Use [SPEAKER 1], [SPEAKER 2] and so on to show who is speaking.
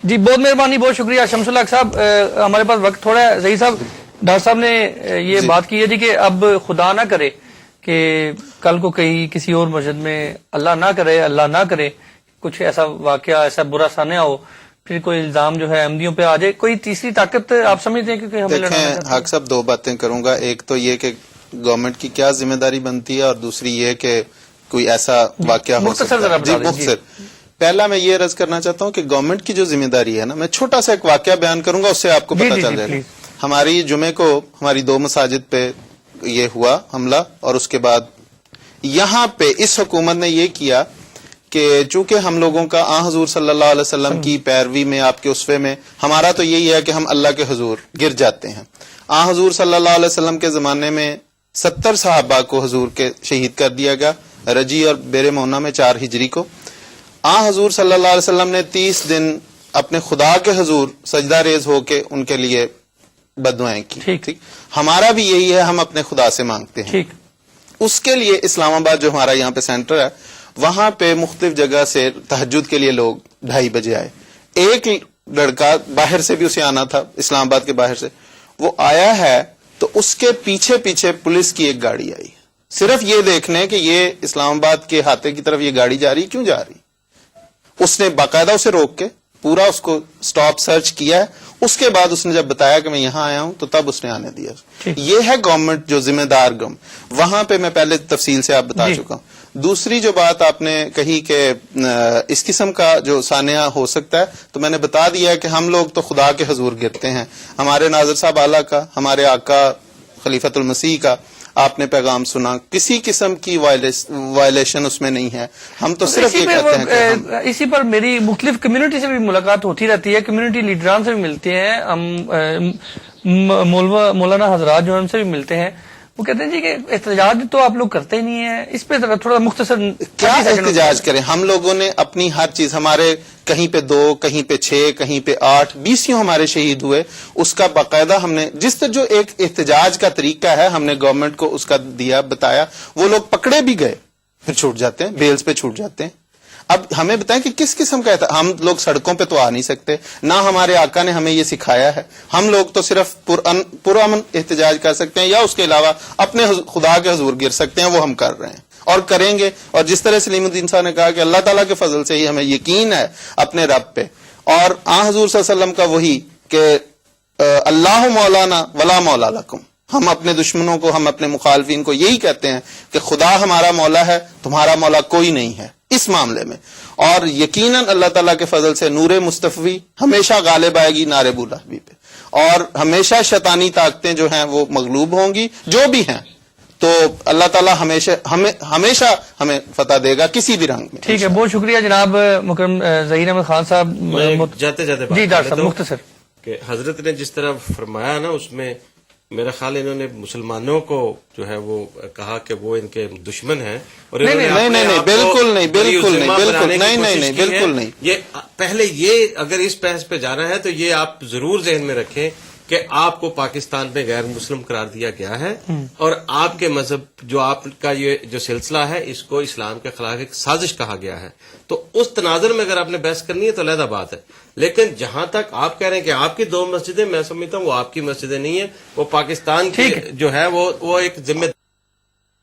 [SPEAKER 1] جی بہت مہربانی، بہت شکریہ شمس الحق صاحب. ہمارے پاس وقت تھوڑا ہے. ظہیر صاحب، ڈاکٹر صاحب نے یہ بات کی ہے جی کہ اب خدا نہ کرے کہ کل کو کسی اور مسجد میں اللہ نہ کرے کچھ ایسا واقعہ، ایسا برا سانحہ ہو، پھر کوئی الزام جو ہے احمدیوں پہ آ جائے. کوئی تیسری طاقت آپ سمجھتے ہیں کہ ہمیں لڑانا چاہتے ہیں؟
[SPEAKER 2] حق صاحب دو باتیں کروں گا. ایک تو یہ کہ گورنمنٹ کی کیا ذمہ داری بنتی ہے، اور دوسری یہ کہ کوئی ایسا واقعہ ہو سکتا ہے. جی مختصر. پہلا میں یہ عرض کرنا چاہتا ہوں کہ گورنمنٹ کی جو ذمہ داری ہے نا، میں چھوٹا سا ایک واقعہ بیان کروں گا، اس سے آپ کو پتہ چل جائے گا. ہماری جمعے کو ہماری 2 مساجد پہ یہ ہوا حملہ، اور اس کے بعد یہاں پہ اس حکومت نے یہ کیا کہ چونکہ ہم لوگوں کا حضور صلی اللہ علیہ وسلم کی پیروی میں، آپ کے اسوے میں، ہمارا تو یہی ہے کہ ہم اللہ کے حضور گر جاتے ہیں. حضور صلی اللہ علیہ وسلم کے زمانے میں 70 صحابہ کو حضور کے شہید کر دیا گیا، رجی اور بیر مونا میں 4 ہجری کو. حضور صلی اللہ علیہ وسلم نے 30 دن اپنے خدا کے حضور سجدہ ریز ہو کے ان کے لیے بددعائیں کی. ٹھیک. ہمارا بھی یہی ہے، ہم اپنے خدا سے مانگتے ہیں. اس کے لیے اسلام آباد جو ہمارا یہاں پہ سینٹر ہے، وہاں پہ مختلف جگہ سے تہجد کے لیے لوگ 2:30 بجے آئے. ایک لڑکا باہر سے بھی اسے آنا تھا، اسلام آباد کے باہر سے، وہ آیا ہے تو اس کے پیچھے پیچھے پولیس کی ایک گاڑی آئی، صرف یہ دیکھنے کہ یہ اسلام آباد کے احاطے کی طرف یہ گاڑی جا رہی، کیوں جا رہی. اس نے باقاعدہ اسے روک کے پورا اس کو سٹاپ سرچ کیا ہے. اس کے بعد اس نے جب بتایا کہ میں یہاں آیا ہوں تو تب اس نے آنے دیا. یہ ہے گورنمنٹ جو ذمہ دار وہاں پہ میں پہلے تفصیل سے آپ بتا چکا ہوں. دوسری جو بات آپ نے کہی کہ اس قسم کا جو سانحہ ہو سکتا ہے، تو میں نے بتا دیا ہے کہ ہم لوگ تو خدا کے حضور گرتے ہیں. ہمارے ناظر صاحب اعلیٰ کا، ہمارے آقا خلیفۃ المسیح کا آپ نے پیغام سنا، کسی قسم کی وائلیشن اس میں نہیں ہے. ہم تو صرف یہ کہتے ہیں کہ
[SPEAKER 1] اسی پر میری مختلف کمیونٹی سے بھی ملاقات ہوتی رہتی ہے، کمیونٹی لیڈران سے بھی ملتے ہیں ہم، مولانا حضرات جو ان سے بھی ملتے ہیں. وہ کہتے ہیں جی کہ احتجاج تو آپ لوگ کرتے ہی نہیں ہیں. اس پہ تھوڑا مختصر
[SPEAKER 2] کیا احتجاج کریں؟ ہم لوگوں نے اپنی ہر چیز، ہمارے کہیں پہ 2، کہیں پہ 6، کہیں پہ 8، 20 ہمارے شہید ہوئے. اس کا باقاعدہ ہم نے جس طرح جو ایک احتجاج کا طریقہ ہے، ہم نے گورنمنٹ کو اس کا دیا، بتایا. وہ لوگ پکڑے بھی گئے، پھر چھوٹ جاتے ہیں، بیلز پہ چھوٹ جاتے ہیں. اب ہمیں بتائیں کہ کس قسم کا ہم لوگ سڑکوں پہ تو آ نہیں سکتے، نہ ہمارے آقا نے ہمیں یہ سکھایا ہے. ہم لوگ تو صرف پرامن احتجاج کر سکتے ہیں، یا اس کے علاوہ اپنے خدا کے حضور گر سکتے ہیں. وہ ہم کر رہے ہیں اور کریں گے. اور جس طرح سلیم الدین صاحب نے کہا کہ اللہ تعالیٰ کے فضل سے ہی ہمیں یقین ہے اپنے رب پہ، اور حضور صلی اللہ علیہ وسلم کا وہی کہ اللہ مولانا ولا مولا لکم. ہم اپنے دشمنوں کو، ہم اپنے مخالفین کو یہی کہتے ہیں کہ خدا ہمارا مولا ہے، تمہارا مولا کوئی نہیں ہے اس معاملے میں. اور یقیناً اللہ تعالیٰ کے فضل سے نور مصطفی ہمیشہ غالب آئے گی نعرے ابو لہب پہ، اور ہمیشہ شیطانی طاقتیں جو ہیں وہ مغلوب ہوں گی، جو بھی ہیں. تو اللہ تعالیٰ ہمیشہ ہمیں فتح دے گا کسی بھی رنگ میں.
[SPEAKER 1] ٹھیک ہے، بہت شکریہ جناب مکرم ظہیر احمد خان صاحب.
[SPEAKER 3] جاتے
[SPEAKER 1] جی ڈاکٹر صاحب مختصر
[SPEAKER 3] کہ حضرت نے جس طرح فرمایا نا، اس میں میرا خیال انہوں نے مسلمانوں کو جو ہے وہ کہا کہ وہ ان کے دشمن ہیں، اور
[SPEAKER 2] نہیں، بالکل نہیں، بالکل نہیں، بالکل نہیں، بالکل نہیں.
[SPEAKER 3] یہ پہلے یہ اگر اس بحث پہ جانا ہے تو یہ آپ ضرور ذہن میں رکھیں کہ آپ کو پاکستان میں غیر مسلم قرار دیا گیا ہے، اور آپ کے مذہب جو آپ کا یہ جو سلسلہ ہے، اس کو اسلام کے خلاف ایک سازش کہا گیا ہے. تو اس تناظر میں اگر آپ نے بحث کرنی ہے تو علیحدہ بات ہے. لیکن جہاں تک آپ کہہ رہے ہیں کہ آپ کی 2 مسجدیں، میں سمجھتا ہوں وہ آپ کی مسجدیں نہیں ہیں، وہ پاکستان کی جو ہے وہ ایک ذمہ